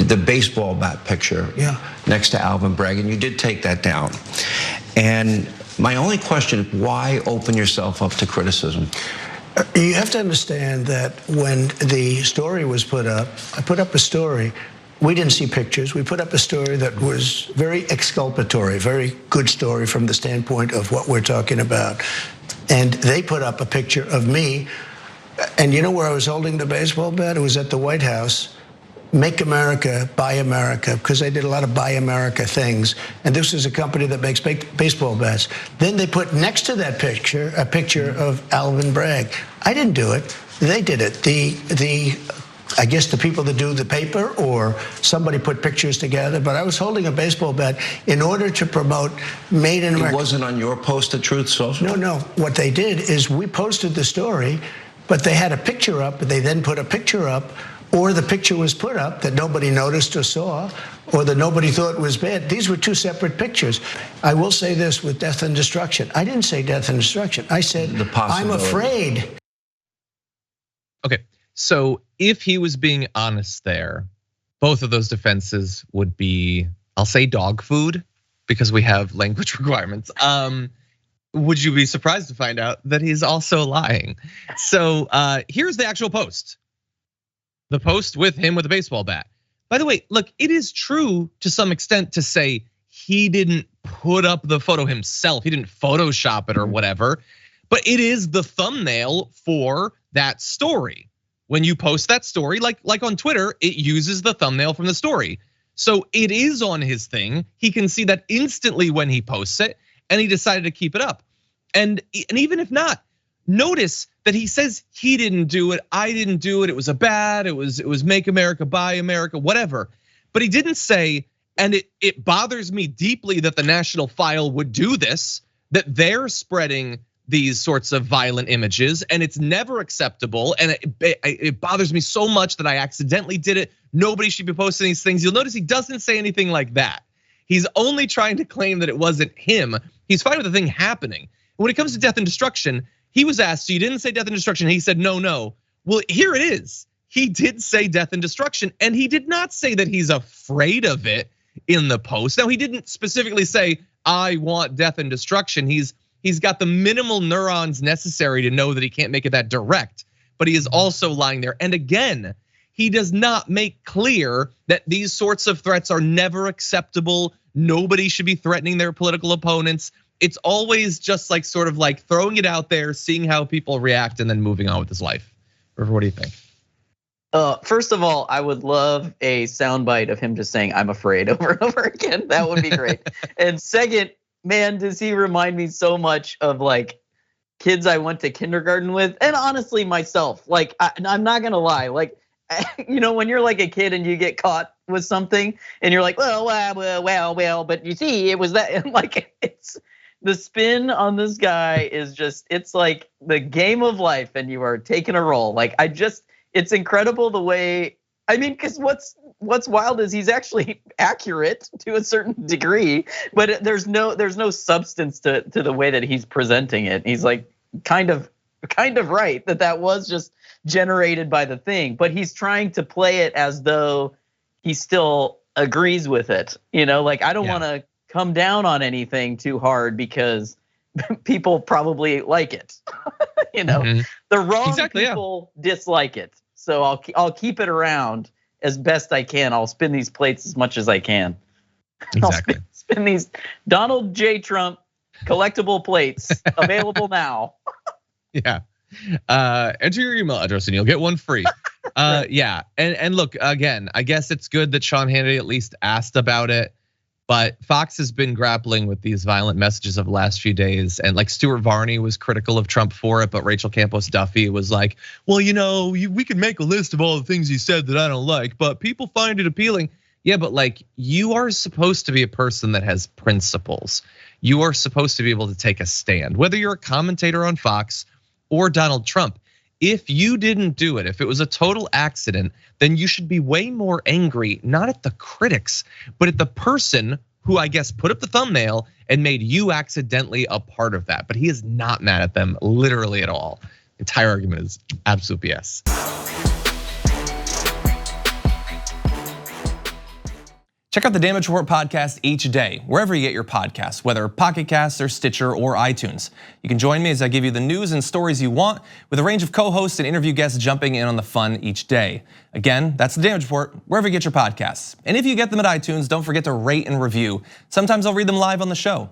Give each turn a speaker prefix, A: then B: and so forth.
A: the baseball bat picture next to Alvin Bragg, and you did take that down. And my only question is, why open yourself up to criticism?
B: You have to understand that when the story was put up, I put up a story. We didn't see pictures. We put up a story that was very exculpatory, very good story from the standpoint of what we're talking about. And they put up a picture of me. And you know where I was holding the baseball bat? It was at the White House. Make America, Buy America, because I did a lot of Buy America things. And this is a company that makes baseball bats. Then they put next to that picture a picture of Alvin Bragg. I didn't do it. They did it. I guess the people that do the paper or somebody put pictures together, but I was holding a baseball bat in order to promote Made in America.
A: It wasn't on your post at Truth Social?
B: No. What they did is we posted the story, but they had a picture up, but they then put a picture up, or the picture was put up that nobody noticed or saw, or that nobody thought was bad. These were two separate pictures. I will say this with death and destruction. I didn't say death and destruction. I said, I'm afraid.
C: Okay. So if he was being honest there, both of those defenses would be, I'll say dog food, because we have language requirements. Would you be surprised to find out that he's also lying? So here's the actual post. The post with him with a baseball bat. By the way, look, it is true to some extent to say he didn't put up the photo himself. He didn't Photoshop it or whatever, but it is the thumbnail for that story. When you post that story, like on Twitter, it uses the thumbnail from the story. So it is on his thing. He can see that instantly when he posts it, and he decided to keep it up. And even if not, notice that he says he didn't do it, I didn't do it, it was a bad, it was Make America, Buy America, whatever. But he didn't say, and it bothers me deeply that the National File would do this, that they're spreading these sorts of violent images, and it's never acceptable. And it bothers me so much that I accidentally did it. Nobody should be posting these things. You'll notice he doesn't say anything like that. He's only trying to claim that it wasn't him. He's fine with the thing happening. When it comes to death and destruction, he was asked, so you didn't say death and destruction. He said, no. Well, here it is. He did say death and destruction, and he did not say that he's afraid of it in the post. Now, he didn't specifically say, I want death and destruction. He's got the minimal neurons necessary to know that he can't make it that direct, but he is also lying there. And again, he does not make clear that these sorts of threats are never acceptable. Nobody should be threatening their political opponents. It's always just like sort of like throwing it out there, seeing how people react, and then moving on with his life. River, what do you think?
D: First of all, I would love a soundbite of him just saying, I'm afraid over and over again. That would be great. And second, man, does he remind me so much of like kids I went to kindergarten with, and honestly myself. Like I'm not gonna lie, like when you're like a kid and you get caught with something, and you're like, well, but you see, it was that, and like it's the spin on this guy is just, it's like the game of life, and you are taking a role. Like it's incredible the way. I mean, because what's wild is he's actually accurate to a certain degree, but there's no substance to the way that he's presenting it. He's like kind of right that was just generated by the thing, but he's trying to play it as though he still agrees with it. Like I don't want to come down on anything too hard because people probably like it. The wrong people dislike it. So I'll keep it around as best I can. I'll spin these plates as much as I can.
C: Exactly.
D: I'll spin these Donald J. Trump collectible plates available now.
C: Yeah. Enter your email address and you'll get one free. Yeah. And look, again, I guess it's good that Sean Hannity at least asked about it. But Fox has been grappling with these violent messages of the last few days. And like Stuart Varney was critical of Trump for it, but Rachel Campos Duffy was like, well, we can make a list of all the things he said that I don't like, but people find it appealing. Yeah, but like you are supposed to be a person that has principles. You are supposed to be able to take a stand, whether you're a commentator on Fox or Donald Trump. If you didn't do it, if it was a total accident, then you should be way more angry, not at the critics, but at the person who I guess put up the thumbnail and made you accidentally a part of that. But he is not mad at them literally at all. The entire argument is absolute BS.
E: Check out the Damage Report podcast each day, wherever you get your podcasts, whether Pocket Casts or Stitcher or iTunes. You can join me as I give you the news and stories you want, with a range of co-hosts and interview guests jumping in on the fun each day. Again, that's the Damage Report, wherever you get your podcasts. And if you get them at iTunes, don't forget to rate and review. Sometimes I'll read them live on the show.